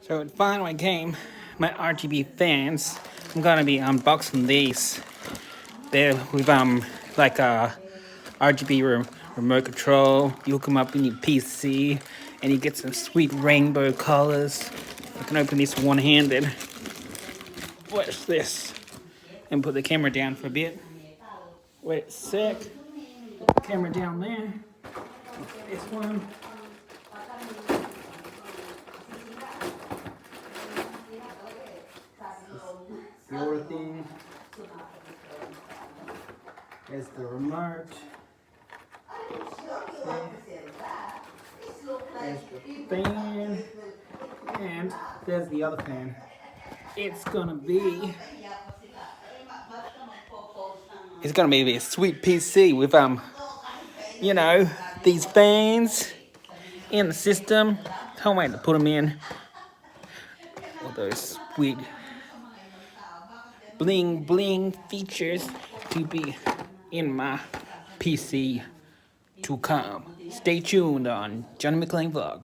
So it finally came, my RGB fans. I'm gonna be unboxing these. They're with like a RGB remote control. You hook them up in your PC, and you get some sweet rainbow colors. I can open this one-handed. Watch this, and put the camera down for a bit. Wait a sec. Camera down there. This one. The other thing. There's the remote. There's the fan. And there's the other fan. It's gonna be a sweet PC with you know, these fans in the system. Can't wait to put them in. All those sweet bling bling features to be in my PC to come. Stay tuned on Johnny McLean Vlog.